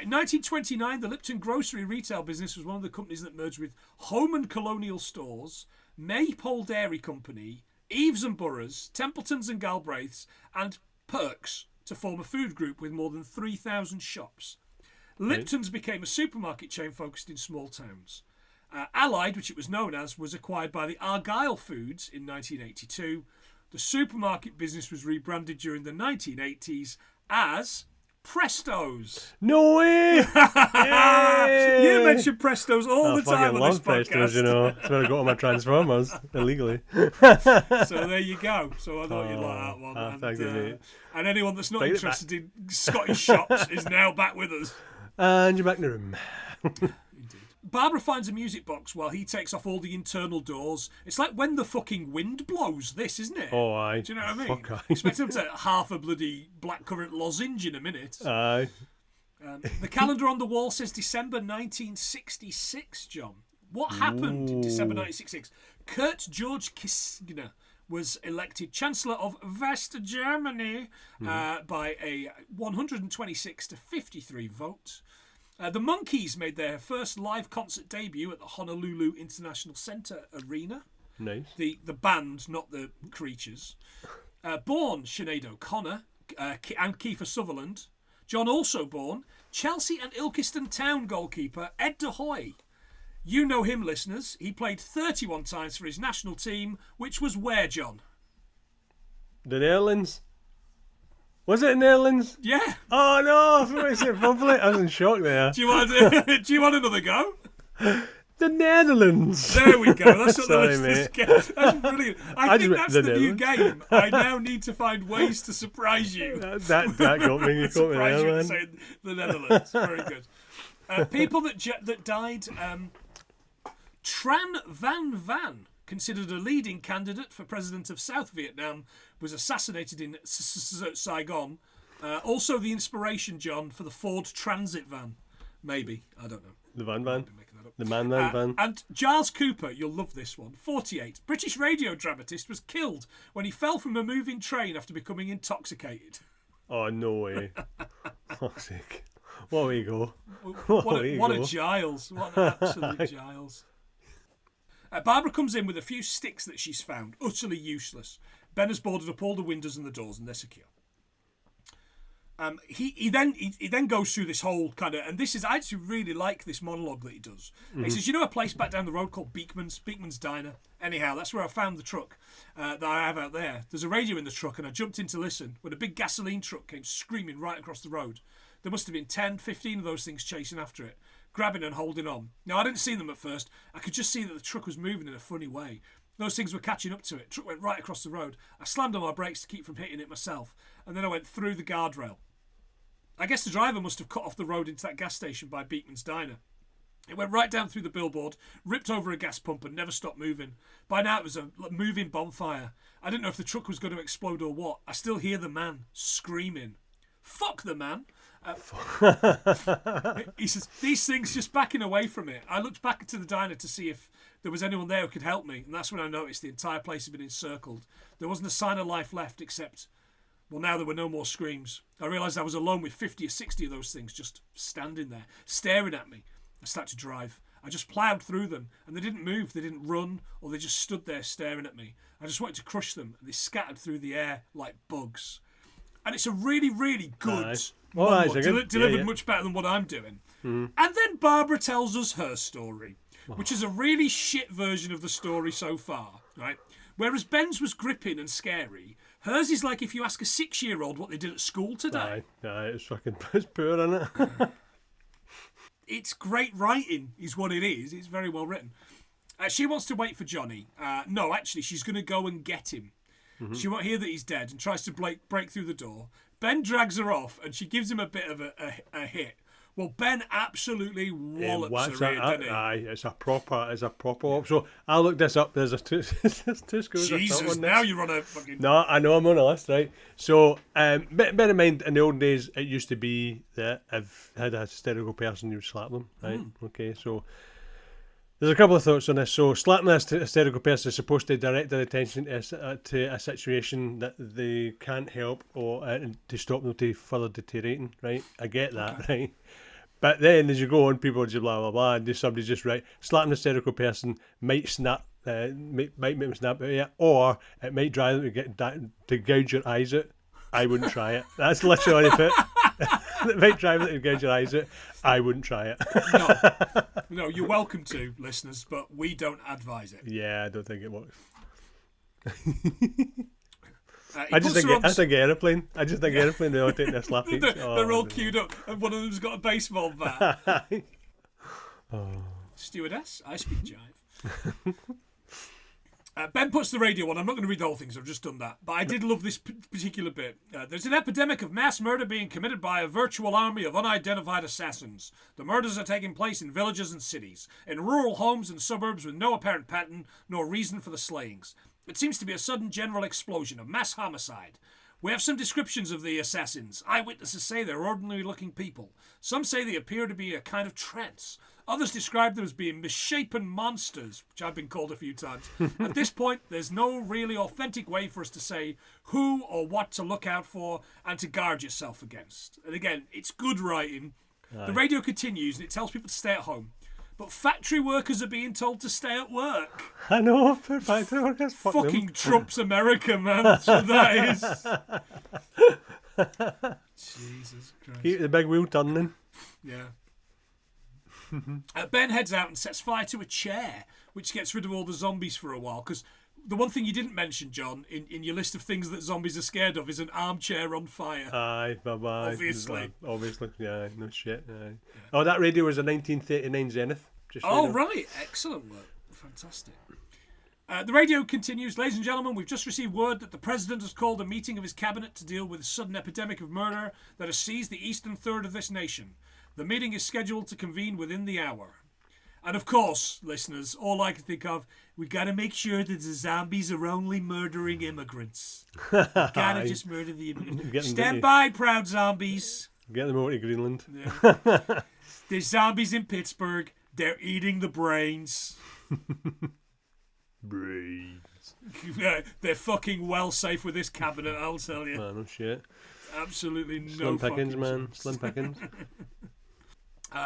Speaker 2: In 1929, the Lipton grocery retail business was one of the companies that merged with Home and Colonial Stores, Maypole Dairy Company, Eves and Burroughs, Templetons and Galbraiths, and Perks to form a food group with more than 3,000 shops. Lipton's became a supermarket chain focused in small towns. Allied, which it was known as, was acquired by the Argyle Foods in 1982. The supermarket business was rebranded during the 1980s as Presto's.
Speaker 1: No way!
Speaker 2: You mention Presto's all the time on this podcast.
Speaker 1: Presto's, you know. That's where I got all my Transformers illegally.
Speaker 2: So there you go. So I thought you'd like that one.
Speaker 1: Thank you, mate.
Speaker 2: And anyone that's not interested in Scottish shops is now back with us.
Speaker 1: And you're back in the room.
Speaker 2: Indeed. Barbara finds a music box while he takes off all the internal doors. It's like When the Fucking Wind Blows, this, isn't it?
Speaker 1: Oh, aye.
Speaker 2: Do you know what I mean?
Speaker 1: Fuck, aye.
Speaker 2: Expect him to half a bloody blackcurrant lozenge in a minute.
Speaker 1: Aye.
Speaker 2: The calendar on the wall says December 1966, John. What happened in December 1966? Kurt George Kissinger was elected Chancellor of West Germany by a 126 to 53 vote. The Monkees made their first live concert debut at the Honolulu International Centre Arena.
Speaker 1: Nice.
Speaker 2: The band, not the creatures. Born Sinead O'Connor and Kiefer Sutherland. John also born Chelsea and Ilkeston Town goalkeeper Ed De Hoy. You know him, listeners. He played 31 times for his national team, which was where, John?
Speaker 1: The Netherlands. Was it in the Netherlands?
Speaker 2: Yeah.
Speaker 1: Oh no, I thought I said probably. I was in shock there.
Speaker 2: Do you want another go?
Speaker 1: The Netherlands.
Speaker 2: There we go. That's what
Speaker 1: Sorry,
Speaker 2: the listeners
Speaker 1: mate.
Speaker 2: get. That's brilliant. I think that's the new
Speaker 1: Netherlands.
Speaker 2: game. I now need to find ways to surprise you.
Speaker 1: That got me. You got me
Speaker 2: Surprise
Speaker 1: there,
Speaker 2: you
Speaker 1: man.
Speaker 2: to say the Netherlands. Very good. People that died. Tran Van Van, considered a leading candidate for president of South Vietnam, was assassinated in Saigon. Also the inspiration, John, for the Ford Transit van. Maybe. I don't know.
Speaker 1: The Van.
Speaker 2: I've been making that up.
Speaker 1: The Van.
Speaker 2: And Giles Cooper, you'll love this one, 48. British radio dramatist was killed when he fell from a moving train after becoming intoxicated.
Speaker 1: Oh, no way. Fuck's sake. What a ego.
Speaker 2: What a Giles. What an absolute Giles. Barbara comes in with a few sticks that she's found, utterly useless. Ben has boarded up all the windows and the doors, and they're secure. He then goes through this whole kind of, and this is, I actually really like this monologue that he does. He says, you know a place back down the road called Beekman's Diner? Anyhow, that's where I found the truck that I have out there. There's a radio in the truck, and I jumped in to listen when a big gasoline truck came screaming right across the road. There must have been 10, 15 of those things chasing after it, grabbing and holding on. Now, I didn't see them at first. I could just see that the truck was moving in a funny way. Those things were catching up to it. Truck went right across the road. I slammed on my brakes to keep from hitting it myself, and then I went through the guardrail. I guess the driver must have cut off the road into that gas station by Beekman's Diner. It went right down through the billboard, ripped over a gas pump, and never stopped moving. By now, it was a moving bonfire. I didn't know if the truck was going to explode or what. I still hear the man screaming. Fuck the man. He says, these things just backing away from it. I looked back into the diner to see if there was anyone there who could help me, and that's when I noticed the entire place had been encircled. There wasn't a sign of life left except, well, now there were no more screams. I realised I was alone with 50 or 60 of those things just standing there, staring at me. I started to drive. I just ploughed through them, and they didn't move, they didn't run, or they just stood there staring at me. I just wanted to crush them, and they scattered through the air like bugs. And it's a really, really good monologue, delivered much better than what I'm doing. And then Barbara tells us her story, which is a really shit version of the story so far, right? Whereas Ben's was gripping and scary, hers is like if you ask a 6-year-old what they did at school today.
Speaker 1: It's poor, isn't it?
Speaker 2: It's great writing, is what it is. It's very well written. She wants to wait for Johnny. No, actually, she's going to go and get him. She won't hear that he's dead and tries to break through the door. Ben drags her off and she gives him a bit of a hit. Well, Ben absolutely wallops her, doesn't he?
Speaker 1: Aye, it's a proper op. So I looked this up. There's two schools.
Speaker 2: Jesus, now you're on a fucking...
Speaker 1: No, I know I'm on a list, right? So, bear in mind, in the old days, it used to be that if you had a hysterical person, you would slap them, right? Okay, so there's a couple of thoughts on this. So, slapping a hysterical person is supposed to direct their attention to a situation that they can't help or to stop them to further deteriorating, right? I get that, right? But then, as you go on, people just blah, blah, blah, and somebody's just right. Slapping a hysterical person might snap, might make them snap out of it, or it might drive them to gouge your eyes out. I wouldn't try it. That's literally it. It might drive them to gouge your eyes out. I wouldn't try it.
Speaker 2: No, you're welcome to, listeners, but we don't advise it.
Speaker 1: Yeah, I don't think it works. I think aeroplane. I just think aeroplane. They all take their slap each.
Speaker 2: They're all queued up, and one of them's got a baseball bat. Stewardess, I speak jive. Ben puts the radio on. I'm not going to read the whole thing, so I've just done that. But I did love this particular bit. There's an epidemic of mass murder being committed by a virtual army of unidentified assassins. The murders are taking place in villages and cities, in rural homes and suburbs with no apparent pattern nor reason for the slayings. It seems to be a sudden general explosion of mass homicide. We have some descriptions of the assassins. Eyewitnesses say they're ordinary-looking people. Some say they appear to be a kind of trance. Others describe them as being misshapen monsters, which I've been called a few times. At this point, there's no really authentic way for us to say who or what to look out for and to guard yourself against. And again, it's good writing. Aye. The radio continues and it tells people to stay at home. But factory workers are being told to stay at work.
Speaker 1: I know, factory workers.
Speaker 2: Fucking Trump's America, man. That's what that is. Jesus Christ.
Speaker 1: Keep the big wheel turning.
Speaker 2: Yeah. Ben heads out and sets fire to a chair, which gets rid of all the zombies for a while. Because the one thing you didn't mention, John, in your list of things that zombies are scared of is an armchair on fire.
Speaker 1: Aye, bye-bye.
Speaker 2: Obviously,
Speaker 1: yeah, no shit. Aye. Yeah. Oh, that radio was a 1939 Zenith.
Speaker 2: Right. Excellent work. Fantastic. The radio continues. Ladies and gentlemen, we've just received word that the President has called a meeting of his cabinet to deal with a sudden epidemic of murder that has seized the eastern third of this nation. The meeting is scheduled to convene within the hour. And of course, listeners, all I can think of, we got to make sure that the zombies are only murdering immigrants. Got to just murder the immigrants. Stand by, proud zombies.
Speaker 1: Get them over to Greenland.
Speaker 2: Yeah. There's zombies in Pittsburgh. They're eating the brains.
Speaker 1: Brains.
Speaker 2: They're fucking well safe with this cabinet, I'll tell you.
Speaker 1: Man, no shit.
Speaker 2: Absolutely no
Speaker 1: Slim pickings, man.
Speaker 2: Sense.
Speaker 1: Slim pickings.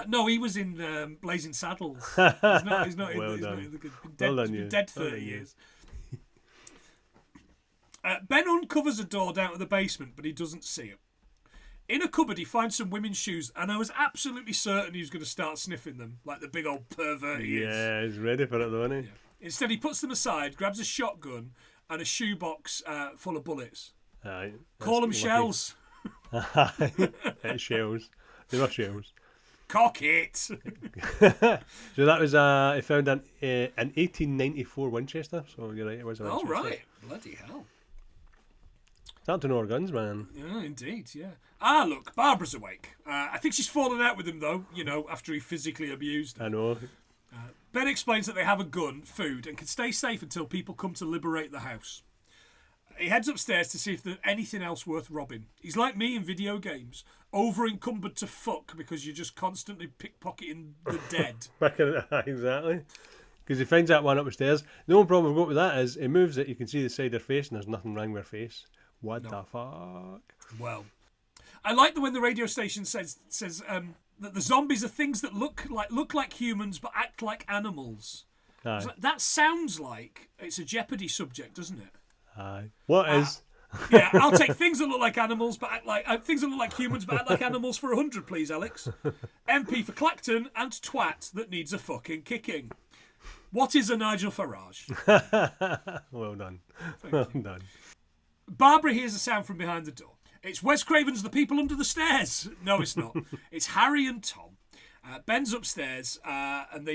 Speaker 2: No, he was in Blazing Saddles. He's not
Speaker 1: well
Speaker 2: in
Speaker 1: done.
Speaker 2: He's been dead 30 years. Ben uncovers a door down to the basement, but he doesn't see it. In a cupboard, he finds some women's shoes, and I was absolutely certain he was going to start sniffing them, like the big old pervert he is.
Speaker 1: Yeah, he's ready for it, though, isn't he?
Speaker 2: Yeah. Instead, he puts them aside, grabs a shotgun and a shoebox full of bullets.
Speaker 1: Aye.
Speaker 2: Call them shells.
Speaker 1: It's shells. They were shells.
Speaker 2: Cock it.
Speaker 1: So that was he found an 1894 Winchester. So you're right, it was a Winchester.
Speaker 2: Oh right, bloody hell.
Speaker 1: Start to know our guns, man.
Speaker 2: Yeah, indeed. Yeah. Ah, look, Barbara's awake. I think she's fallen out with him though. You know, after he physically abused her.
Speaker 1: I know.
Speaker 2: Ben explains that they have a gun, food, and can stay safe until people come to liberate the house. He heads upstairs to see if there's anything else worth robbing. He's like me in video games, over encumbered to fuck because you're just constantly pickpocketing the dead.
Speaker 1: Exactly. Because he finds that one upstairs. The only problem we've got with that is he moves it, you can see the side of her face and there's nothing wrong with her face. What the fuck?
Speaker 2: Well, I like when the radio station says that the zombies are things that look like humans but act like animals.
Speaker 1: Aye.
Speaker 2: That sounds like it's a Jeopardy subject, doesn't it?
Speaker 1: Aye. What is?
Speaker 2: Yeah, I'll take things that look like animals but act like things that look like humans but act like animals for 100, please, Alex. MP for Clacton and twat that needs a fucking kicking. What is a Nigel Farage?
Speaker 1: Well done.
Speaker 2: Well done. Barbara hears a sound from behind the door. It's Wes Craven's The People Under the Stairs. No, it's not. It's Harry and Tom. Ben's upstairs, and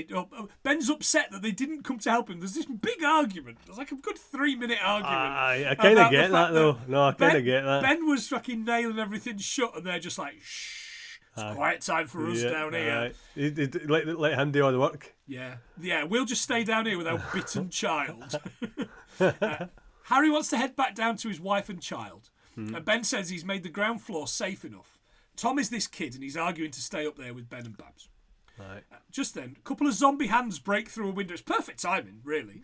Speaker 2: Ben's upset that they didn't come to help him. There's this big argument. There's like a good 3-minute argument.
Speaker 1: I kind of get that, though. No, I kind of get that.
Speaker 2: Ben was fucking nailing everything shut, and they're just like, shh, it's quiet time for us down here.
Speaker 1: Let him do all the work.
Speaker 2: Yeah, we'll just stay down here with our bitten child. Harry wants to head back down to his wife and child. Ben says he's made the ground floor safe enough. Tom is this kid, and he's arguing to stay up there with Ben and Babs.
Speaker 1: Right.
Speaker 2: Just then, a couple of zombie hands break through a window. It's perfect timing, really.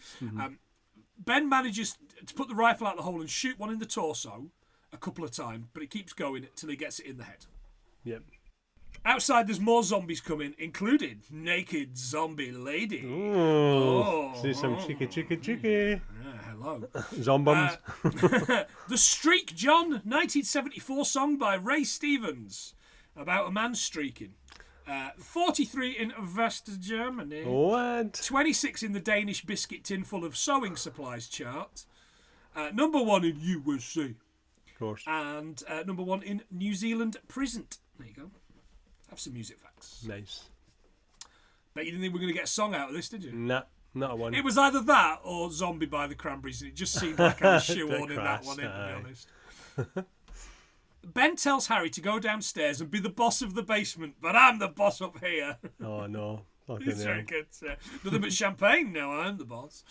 Speaker 2: Ben manages to put the rifle out the hole and shoot one in the torso a couple of times, but it keeps going until he gets it in the head.
Speaker 1: Yep.
Speaker 2: Outside, there's more zombies coming, including naked zombie lady.
Speaker 1: See some cheeky.
Speaker 2: Hello.
Speaker 1: Zombums.
Speaker 2: The Streak John, 1974 song by Ray Stevens about a man streaking. 43 in West Germany.
Speaker 1: What?
Speaker 2: 26 in the Danish biscuit tin full of sewing supplies chart. Number 1 in USA.
Speaker 1: Of course.
Speaker 2: And number 1 in New Zealand prison. There you go. Have some music facts.
Speaker 1: Nice.
Speaker 2: Bet you didn't think we were going to get a song out of this, did you?
Speaker 1: Nah, not a one.
Speaker 2: It was either that or Zombie by the Cranberries, and it just seemed like I was shoehorning that one in, to be honest. Ben tells Harry to go downstairs and be the boss of the basement, but I'm the boss up here.
Speaker 1: Oh, no.
Speaker 2: It's very good. Nothing but champagne now, I'm the boss.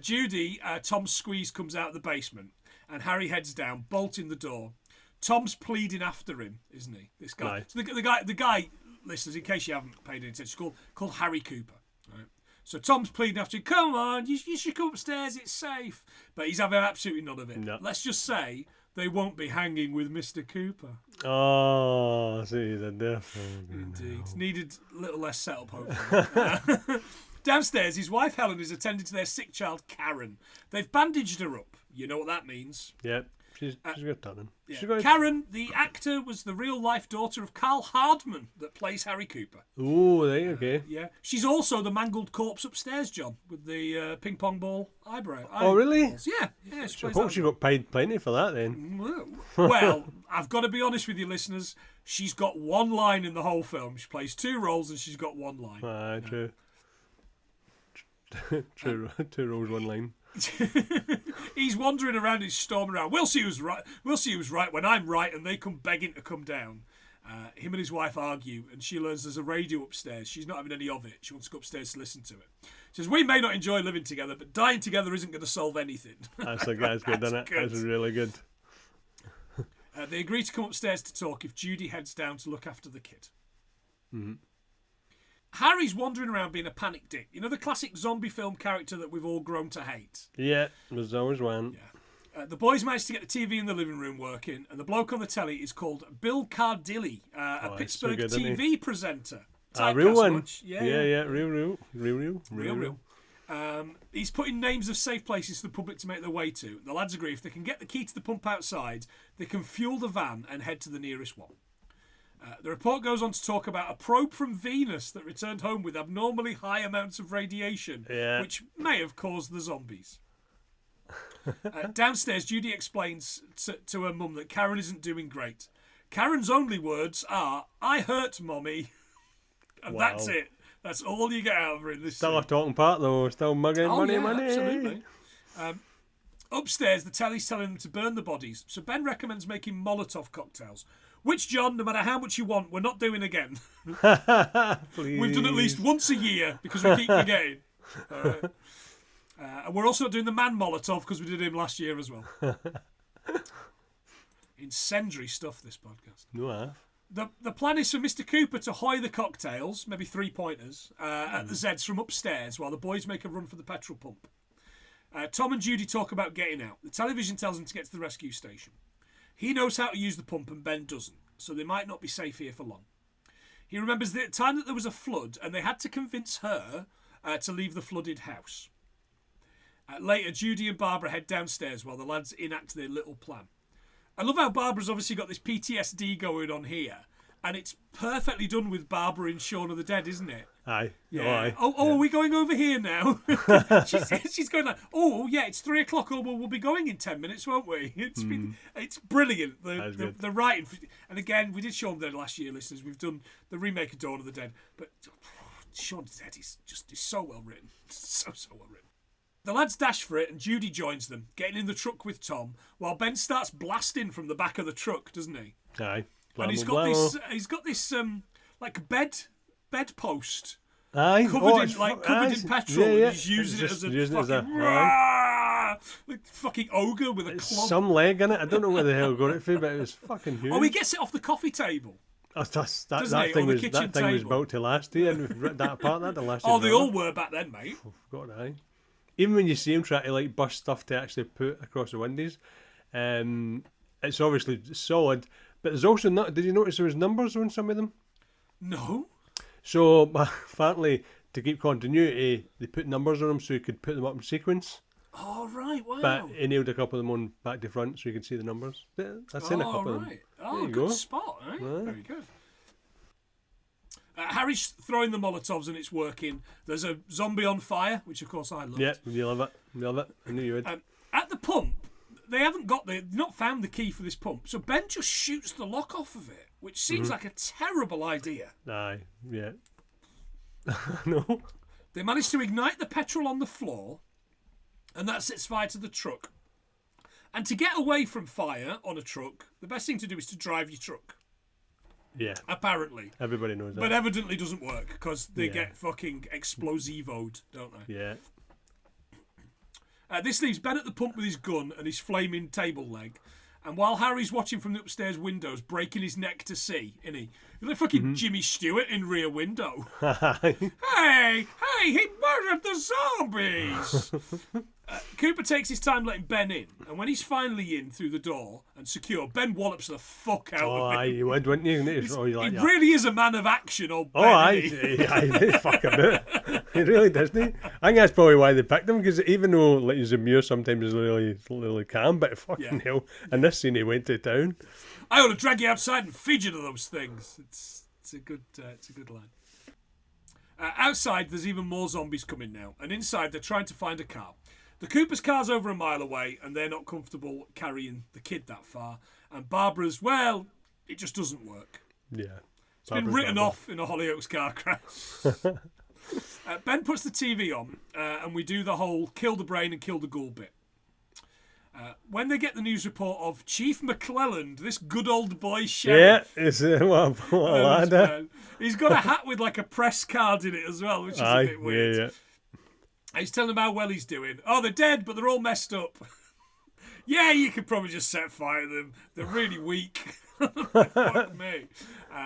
Speaker 2: Judy, Tom's squeeze comes out of the basement, and Harry heads down, bolting the door. Tom's pleading after him, isn't he? This guy.
Speaker 1: Right.
Speaker 2: So the guy, listeners, in case you haven't paid any attention, called Harry Cooper. Right. So Tom's pleading after him. Come on, you should come upstairs. It's safe. But he's having absolutely none of it.
Speaker 1: No.
Speaker 2: Let's just say they won't be hanging with Mr. Cooper.
Speaker 1: Oh, see the difference.
Speaker 2: Indeed, needed a little less setup, hopefully. Downstairs, his wife Helen is attending to their sick child Karen. They've bandaged her up. You know what that means.
Speaker 1: Yep. She's got talent.
Speaker 2: Yeah. Karen, the actor, was the real-life daughter of Karl Hardman that plays Harry Cooper.
Speaker 1: Oh, right, okay.
Speaker 2: Yeah. She's also the mangled corpse upstairs, John, with the ping-pong ball eyebrow.
Speaker 1: Oh, really?
Speaker 2: Balls. Yeah.
Speaker 1: I hope she got paid plenty for that, then.
Speaker 2: Well, I've got to be honest with you, listeners. She's got one line in the whole film. She plays 2 roles and she's got 1 line.
Speaker 1: True. Two roles, 1 line.
Speaker 2: He's wandering around, he's storming around. We'll see who's right when I'm right, and they come begging to come down. Him and his wife argue, and she learns there's a radio upstairs. She's not having any of it. She wants to go upstairs to listen to it. She says, we may not enjoy living together, but dying together isn't going to solve anything.
Speaker 1: That's good, isn't it? That's really good.
Speaker 2: They agree to come upstairs to talk if Judy heads down to look after the kid.
Speaker 1: Mm-hmm.
Speaker 2: Harry's wandering around being a panic dick. You know, the classic zombie film character that we've all grown to hate.
Speaker 1: Yeah, there's always one.
Speaker 2: Yeah. The boys managed to get the TV in the living room working, and the bloke on the telly is called Bill Cardilli, a Pittsburgh TV presenter.
Speaker 1: Real one.
Speaker 2: Much. Yeah,
Speaker 1: real.
Speaker 2: He's putting names of safe places for the public to make their way to. The lads agree if they can get the key to the pump outside, they can fuel the van and head to the nearest one. The report goes on to talk about a probe from Venus that returned home with abnormally high amounts of radiation, which may have caused the zombies. Downstairs, Judy explains to her mum that Karen isn't doing great. Karen's only words are, "I hurt, Mommy." And that's it. That's all you get out of her in this
Speaker 1: Still
Speaker 2: scene.
Speaker 1: a talking part, though. Still mugging money.
Speaker 2: Absolutely. Upstairs, the telly's telling them to burn the bodies, so Ben recommends making Molotov cocktails. Which, John, no matter how much you want, we're not doing again. We've done at least once a year because we keep forgetting. And we're also doing the man Molotov because we did him last year as well. Incendiary stuff, this podcast.
Speaker 1: No,
Speaker 2: The plan is for Mr. Cooper to hoy the cocktails, maybe 3-pointers, at the Zeds from upstairs while the boys make a run for the petrol pump. Tom and Judy talk about getting out. The television tells them to get to the rescue station. He knows how to use the pump and Ben doesn't. so they might not be safe here for long. He remembers the time that there was a flood and they had to convince her to leave the flooded house. Later, Judy and Barbara head downstairs while the lads enact their little plan. I love how Barbara's obviously got this PTSD going on here, and it's perfectly done with Barbara in Shaun of the Dead, isn't it?
Speaker 1: Aye.
Speaker 2: Yeah.
Speaker 1: Oh, aye.
Speaker 2: Are we going over here now? she's going like, oh yeah, it's 3 o'clock. Oh, well, we'll be going in 10 minutes, won't we? It's brilliant. The writing, and again, we did Shaun of the Dead last year, listeners. We've done the remake of Dawn of the Dead, but Shaun of the Dead is so well written, so well written. The lads dash for it, and Judy joins them, getting in the truck with Tom, while Ben starts blasting from the back of the truck, doesn't he?
Speaker 1: Aye.
Speaker 2: And he's got this like bed post.
Speaker 1: Aye.
Speaker 2: Covered in petrol, and he's using it as a fucking ogre with a club.
Speaker 1: Some leg in it. I don't know where the hell got it from, but it was fucking huge.
Speaker 2: Oh, he gets it off the coffee table.
Speaker 1: That thing was built to last here, and we've ripped that apart. That didn't last.
Speaker 2: Oh, they all were back then, mate.
Speaker 1: Forgot aye. Even when you see him try to like bust stuff to actually put across the windows, it's obviously solid. But there's also not. Did you notice there was numbers on some of them?
Speaker 2: No.
Speaker 1: So apparently, to keep continuity, they put numbers on them so you could put them up in sequence.
Speaker 2: Oh right, wow.
Speaker 1: But he nailed a couple of them on back to front so you can see the numbers. I've seen a couple of them.
Speaker 2: Oh, good spot, eh? Right. Very good. Harry's throwing the Molotovs and it's working. There's a zombie on fire, which of course I love.
Speaker 1: Yeah, you love it. I knew you would.
Speaker 2: At the pump, they've not found the key for this pump, so Ben just shoots the lock off of it, which seems like a terrible idea.
Speaker 1: Aye, yeah. No.
Speaker 2: They manage to ignite the petrol on the floor, and that sets fire to the truck. And to get away from fire on a truck, the best thing to do is to drive your truck.
Speaker 1: Yeah.
Speaker 2: Apparently.
Speaker 1: Everybody knows that.
Speaker 2: But evidently doesn't work, because they get fucking explosivoed, don't they?
Speaker 1: Yeah.
Speaker 2: This leaves Ben at the pump with his gun and his flaming table leg. And while Harry's watching from the upstairs windows, breaking his neck to see, isn't he? He's like fucking Jimmy Stewart in Rear Window. Hey, he murdered the zombies! Cooper takes his time letting Ben in, and when he's finally in through the door and secure, Ben wallops the fuck out of him.
Speaker 1: Aye, you would, wouldn't you?
Speaker 2: He really is a man of action, old Ben.
Speaker 1: Aye, fuck about. He really doesn't. I think that's probably why they picked him, because even though like Zamir sometimes is really calm, but fucking hell, in this scene he went to town.
Speaker 2: I ought to drag you outside and feed you to those things. It's a good line. Outside, there's even more zombies coming now, and inside they're trying to find a car. The Cooper's car's over a mile away, and they're not comfortable carrying the kid that far. And Barbara's, well, it just doesn't work.
Speaker 1: Yeah.
Speaker 2: It's been written off in a Hollyoaks car crash. Ben puts the TV on, and we do the whole kill the brain and kill the ghoul bit. When they get the news report of Chief McClelland, this good old boy sheriff.
Speaker 1: Yeah, it's what a lad.
Speaker 2: He's got a hat with like a press card in it as well, which is a bit weird.
Speaker 1: Yeah.
Speaker 2: He's telling them how well he's doing. Oh, they're dead, but they're all messed up. Yeah, you could probably just set fire to them. They're really weak. Fuck me.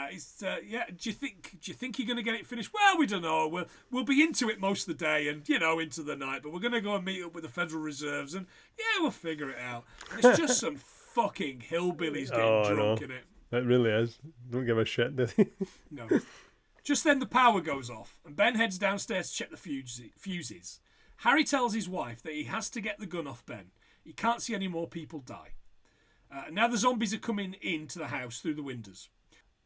Speaker 2: Do you think you're going to get it finished? Well, we don't know. We'll be into it most of the day and, into the night. But we're going to go and meet up with the Federal Reserves and, we'll figure it out. And it's just some fucking hillbillies getting drunk in it.
Speaker 1: It really is. Don't give a shit, do they?
Speaker 2: No. Just then the power goes off and Ben heads downstairs to check the fuses. Harry tells his wife that he has to get the gun off Ben. He can't see any more people die. Now the zombies are coming into the house through the windows.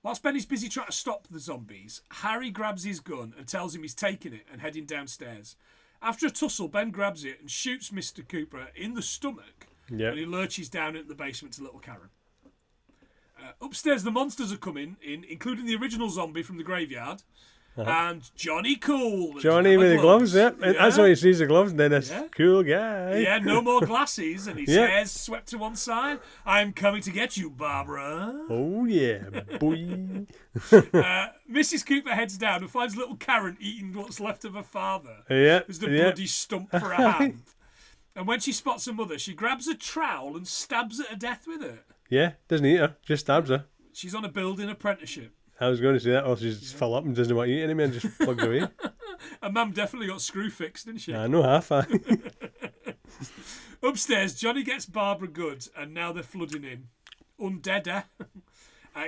Speaker 2: Whilst Ben is busy trying to stop the zombies, Harry grabs his gun and tells him he's taking it and heading downstairs. After a tussle, Ben grabs it and shoots Mr. Cooper in the stomach.
Speaker 1: Yep.
Speaker 2: And he lurches down into the basement to little Karen. Upstairs, the monsters are coming in, including the original zombie from the graveyard. And Johnny Cool.
Speaker 1: Johnny with the gloves, yeah. That's why he sees the gloves, and then this cool guy.
Speaker 2: Yeah, no more glasses, and his hair's swept to one side. I'm coming to get you, Barbara.
Speaker 1: Oh, yeah, boy.
Speaker 2: Mrs. Cooper heads down and finds little Karen eating what's left of her father.
Speaker 1: Yeah.
Speaker 2: There's the bloody stump for a hand. And when she spots her mother, she grabs a trowel and stabs her to death with it.
Speaker 1: Yeah, doesn't eat her, just stabs her.
Speaker 2: She's on a building apprenticeship.
Speaker 1: I was going to say that, or she's just full up and doesn't want to eat anymore and just plugs away.
Speaker 2: And Mum definitely got screw fixed, didn't she?
Speaker 1: I know half.
Speaker 2: Upstairs, Johnny gets Barbara good, and now they're flooding in. Undead, eh?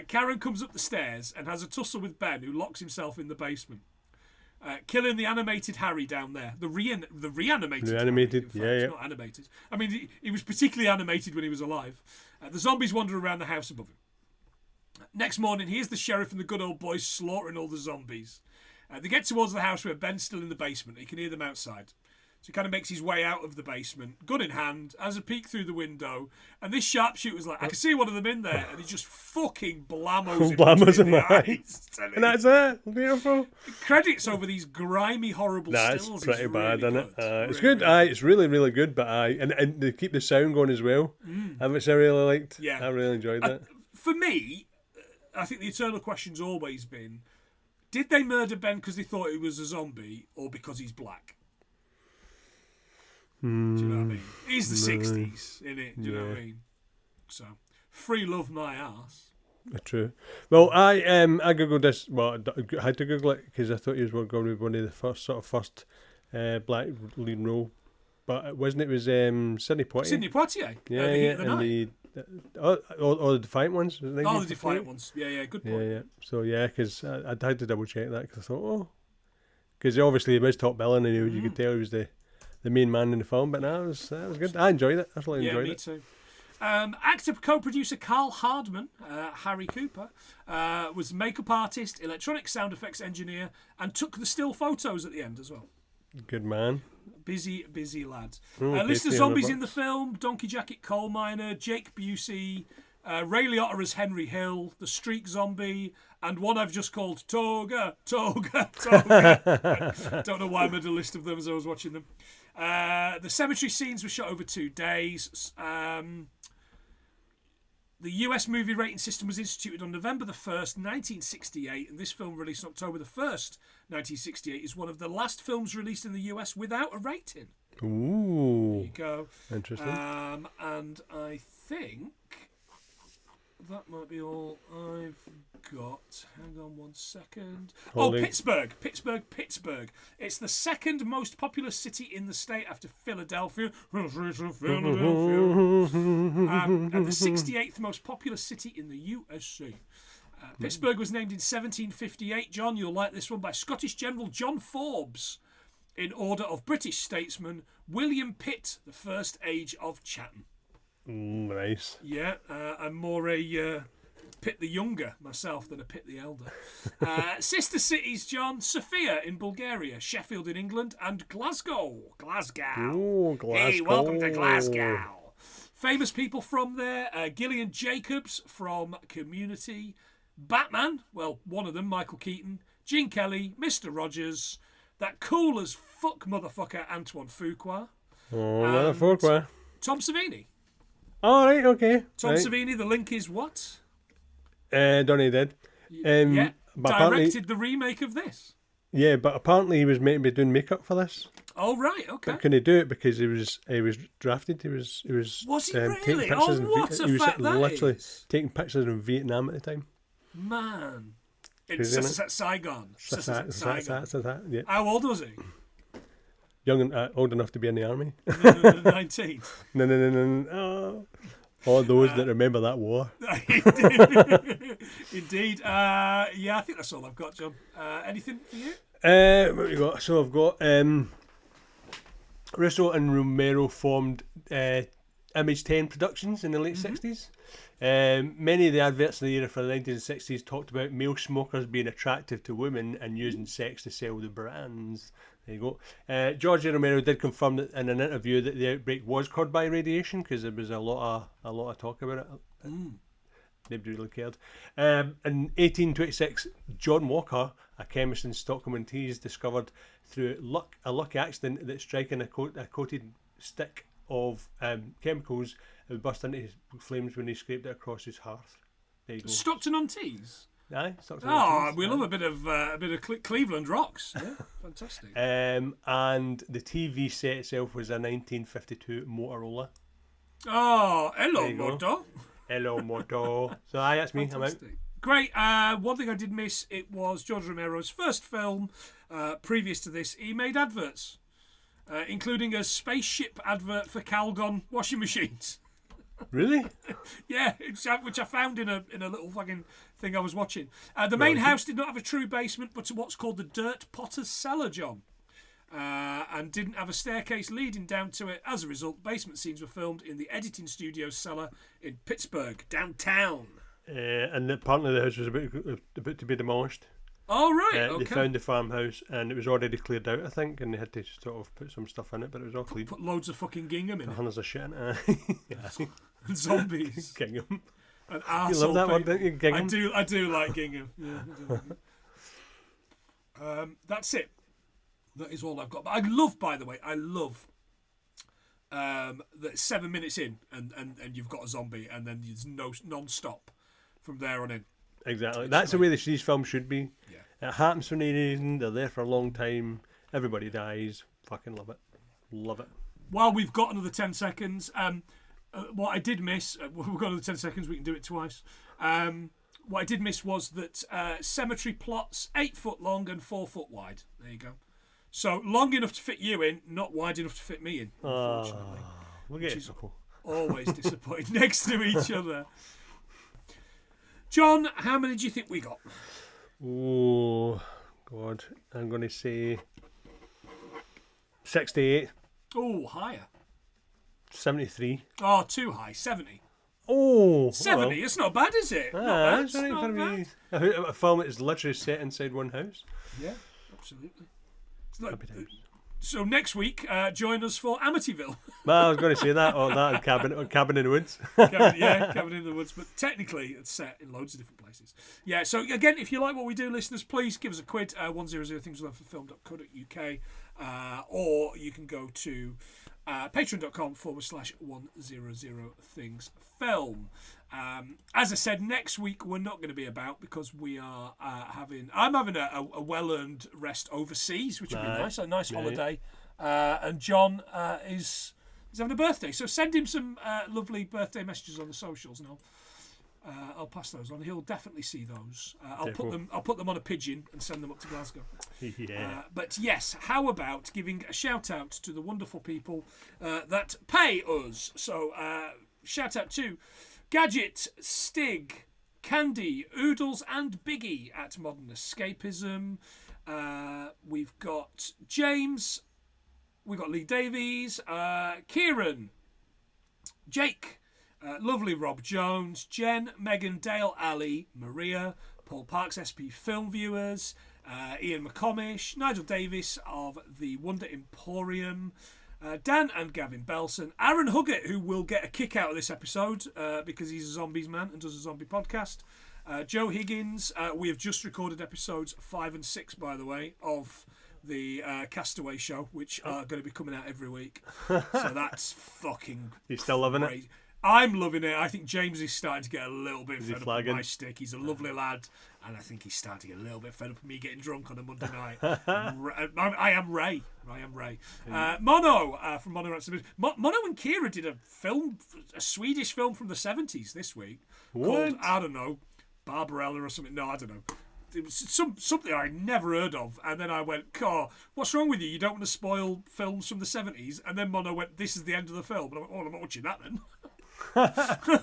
Speaker 2: Karen comes up the stairs and has a tussle with Ben, who locks himself in the basement, killing the animated Harry down there. The reanimated Harry,
Speaker 1: yeah.
Speaker 2: Not animated. I mean, he was particularly animated when he was alive. The zombies wander around the house above him. Next morning, here's the sheriff and the good old boys slaughtering all the zombies. They get towards the house where Ben's still in the basement. He can hear them outside. So he kind of makes his way out of the basement, gun in hand, has a peek through the window, and this sharpshooter's like, I can see one of them in there, and he just fucking blammos him in the eyes.
Speaker 1: And that's it. Beautiful.
Speaker 2: Credits over these grimy, horrible stills.
Speaker 1: That's pretty bad,
Speaker 2: really
Speaker 1: isn't it? It's good. It's really, really good, but and they keep the sound going as well, which I really liked.
Speaker 2: Yeah.
Speaker 1: I really enjoyed that.
Speaker 2: For me, I think the eternal question's always been, did they murder Ben because they thought he was a zombie, or because he's black? Do you know what I mean? He's the 60s, innit? Do you know what I mean? So, free love my ass.
Speaker 1: True. Well, I googled this. Well, I had to Google it because I thought he was going to be one of the first black lead role, but it wasn't. It was Sidney Poitier.
Speaker 2: Sidney Poitier.
Speaker 1: Yeah, all the Defiant ones.
Speaker 2: The Defiant ones. Yeah. Good point.
Speaker 1: Yeah. So because I had to double check that because I thought, because obviously he was top billing and you could tell he was the main man in the film, but no, that was good. I enjoyed it. I really enjoyed it.
Speaker 2: Yeah, me too. Actor co-producer Karl Hardman, Harry Cooper, was makeup artist, electronic sound effects engineer, and took the still photos at the end as well.
Speaker 1: Good man.
Speaker 2: Busy lad. List of zombies in the film: Donkey Jacket Coal Miner, Jake Busey, Ray Liotta as Henry Hill, the Streak Zombie, and one I've just called Toga. Don't know why I made a list of them as I was watching them. The cemetery scenes were shot over 2 days. The US movie rating system was instituted on November the 1st, 1968, and this film, released on October the 1st, 1968, is one of the last films released in the US without a rating.
Speaker 1: Ooh.
Speaker 2: There you go.
Speaker 1: Interesting.
Speaker 2: And I think that might be all I've got. Hang on one second. Pittsburgh. It's the second most populous city in the state after Philadelphia. And the 68th most populous city in the USA. Pittsburgh was named in 1758, John, you'll like this one, by Scottish General John Forbes, in order of British statesman William Pitt, the First Age of Chatham.
Speaker 1: Nice.
Speaker 2: Yeah, I'm more a Pitt the Younger myself than a Pitt the Elder. Sister cities, John: Sofia in Bulgaria, Sheffield in England, and Glasgow.
Speaker 1: Ooh, Glasgow.
Speaker 2: Hey, welcome to Glasgow. Famous people from there: Gillian Jacobs from Community, Batman, well, one of them, Michael Keaton, Gene Kelly, Mr. Rogers, that cool as fuck motherfucker Antoine Fuqua,
Speaker 1: motherfucker,
Speaker 2: Tom Savini.
Speaker 1: All right, okay.
Speaker 2: Tom Savini, the link is what?
Speaker 1: Donnie did.
Speaker 2: Directed the remake of this.
Speaker 1: Yeah, but apparently he was meant to be doing makeup for this.
Speaker 2: Oh right, okay.
Speaker 1: But can he do it because he was drafted? He was
Speaker 2: he really?
Speaker 1: taking pictures
Speaker 2: He was
Speaker 1: literally taking pictures in Vietnam at the time.
Speaker 2: Man, in Saigon.
Speaker 1: Yeah.
Speaker 2: How old was he?
Speaker 1: Young and old enough to be in the army.
Speaker 2: 19.
Speaker 1: No. Oh. All those that remember that war.
Speaker 2: Indeed. Yeah, I think that's all I've got, John. Anything for you?
Speaker 1: What have we got? So I've got Russo and Romero formed Image 10 Productions in the late 60s. Many of the adverts in the era for the 1960s talked about male smokers being attractive to women and using sex to sell the brands. There you go. George Romero did confirm that in an interview that the outbreak was caused by radiation because there was a lot of talk about it. Nobody really cared. In 1826, John Walker, a chemist in Stockholm-on-Tees, discovered through a lucky accident that striking a coated stick of chemicals, it would burst into flames when he scraped it across his hearth. There you go.
Speaker 2: Stockton-on-Tees?
Speaker 1: Aye, Stockton-on-Tees.
Speaker 2: We love a bit of Cleveland rocks. Yeah, fantastic.
Speaker 1: And the TV set itself was a 1952 Motorola.
Speaker 2: Oh, hello, Moto.
Speaker 1: Hello, Moto. So that's me. I'm out.
Speaker 2: Great. One thing I did miss, it was George Romero's first film. Previous to this, he made adverts, including a spaceship advert for Calgon washing machines.
Speaker 1: Really?
Speaker 2: Yeah, which I found in a little fucking thing I was watching. The main house did not have a true basement, but what's called the Dirt Potter's Cellar, John. And didn't have a staircase leading down to it. As a result, basement scenes were filmed in the editing studio's cellar in Pittsburgh, downtown.
Speaker 1: And apparently the house was about to be demolished.
Speaker 2: Oh, right, okay.
Speaker 1: They found the farmhouse and it was already cleared out, I think, and they had to sort of put some stuff in it, but it was all clean.
Speaker 2: Put loads of fucking gingham in it.
Speaker 1: Hundreds of shit in it. Yeah.
Speaker 2: And zombies.
Speaker 1: Gingham.
Speaker 2: And
Speaker 1: You love that one, don't you? Gingham.
Speaker 2: I do like gingham. Yeah, that's it. That is all I've got. But I love that 7 minutes in and you've got a zombie and then there's no non-stop from there on in.
Speaker 1: Exactly. That's the way these films should be.
Speaker 2: Yeah.
Speaker 1: It happens for no reason. They're there for a long time. Everybody dies. Fucking love it. Love it.
Speaker 2: Well, we've got another 10 seconds. What I did miss, we've got another 10 seconds, we can do it twice. What I did miss was that cemetery plots 8 foot long and 4 foot wide. There you go. So long enough to fit you in, not wide enough to fit me in, unfortunately.
Speaker 1: We'll get it.
Speaker 2: Always disappointed next to each other. John, how many do you think we got?
Speaker 1: Oh, God. I'm going to say 68.
Speaker 2: Oh, higher.
Speaker 1: 73.
Speaker 2: Oh, too high. 70.
Speaker 1: Oh,
Speaker 2: 70.
Speaker 1: well.
Speaker 2: It's not bad, is it? Not bad.
Speaker 1: It's not
Speaker 2: bad.
Speaker 1: a film that is literally set inside one house.
Speaker 2: Yeah, absolutely. So next week, join us for Amityville.
Speaker 1: Well, I was going to say that, or that cabin in the woods.
Speaker 2: Cabin in the woods. But technically, it's set in loads of different places. Yeah. So again, if you like what we do, listeners, please give us a quid. 100thingsweletforfilm.co.uk, or you can go to patreon.com/100thingsfilm. As I said, next week we're not going to be about because we are I'm having a well-earned rest overseas, which would be nice, a nice holiday. And John is having a birthday, so send him some lovely birthday messages on the socials, and I'll pass those on. He'll definitely see those. I'll put them on a pigeon and send them up to Glasgow.
Speaker 1: Yeah.
Speaker 2: But yes, how about giving a shout out to the wonderful people that pay us? So shout out to Gadget, Stig, Candy, Oodles and Biggie at Modern Escapism. We've got James. We've got Lee Davies, Kieran, Jake, lovely Rob Jones, Jen, Megan, Dale, Ali, Maria, Paul Parks, SP Film Viewers, Ian McComish, Nigel Davis of the Wonder Emporium, Dan and Gavin Belson, Aaron Huggett, who will get a kick out of this episode because he's a zombies man and does a zombie podcast, Joe Higgins. We have just recorded episodes 5 and 6, by the way, of the Castaway show, which are going to be coming out every week. So that's fucking
Speaker 1: You still loving
Speaker 2: great.
Speaker 1: it?
Speaker 2: I'm loving it. I think James is starting to get a little bit fed up with
Speaker 1: flagging?
Speaker 2: my stick. He's a lovely lad, and I think he's starting to get a little bit fed up with me getting drunk on a Monday night. I am Ray. Mono from Mono and Mono and Kira did a Swedish film from the 70s this week called, I don't know, Barbarella or something. No, I don't know. It was something I never heard of, and then I went, "Carl, what's wrong with you? You don't want to spoil films from the 70s?" And then Mono went, "This is the end of the film," and I went, "Oh, I'm not watching that then."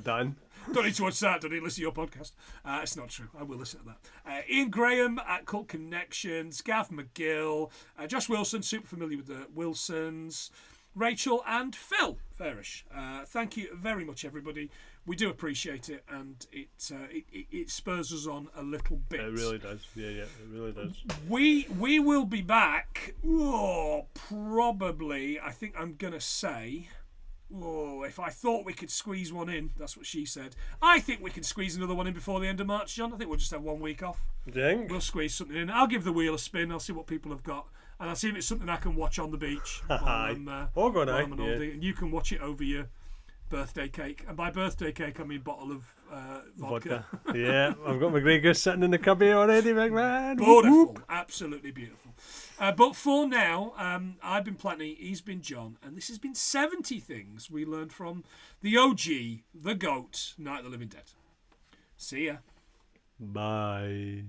Speaker 1: Done.
Speaker 2: Don't need to watch that. Don't need to listen to your podcast. It's not true. I will listen to that. Ian Graham at Cult Connections, Gav McGill, Josh Wilson, super familiar with the Wilsons, Rachel and Phil Farish. Thank you very much, everybody. We do appreciate it, and it spurs us on a little bit.
Speaker 1: It really does. Yeah, it really does.
Speaker 2: We will be back. Probably. I think I'm gonna say. If I thought we could squeeze one in, that's what she said. I think we can squeeze another one in before the end of March, John. I think we'll just have 1 week off. We'll squeeze something in. I'll give the wheel a spin. I'll see what people have got, and I'll see if it's something I can watch on the beach. And you can watch it over your birthday cake. And by birthday cake, I mean bottle of vodka.
Speaker 1: Yeah, I've got my Grey Goose sitting in the cubby already, big man.
Speaker 2: Beautiful. Absolutely beautiful. But for now, I've been Platney, he's been John, and this has been 70 Things We Learned from the OG, the GOAT, Night of the Living Dead. See ya.
Speaker 1: Bye.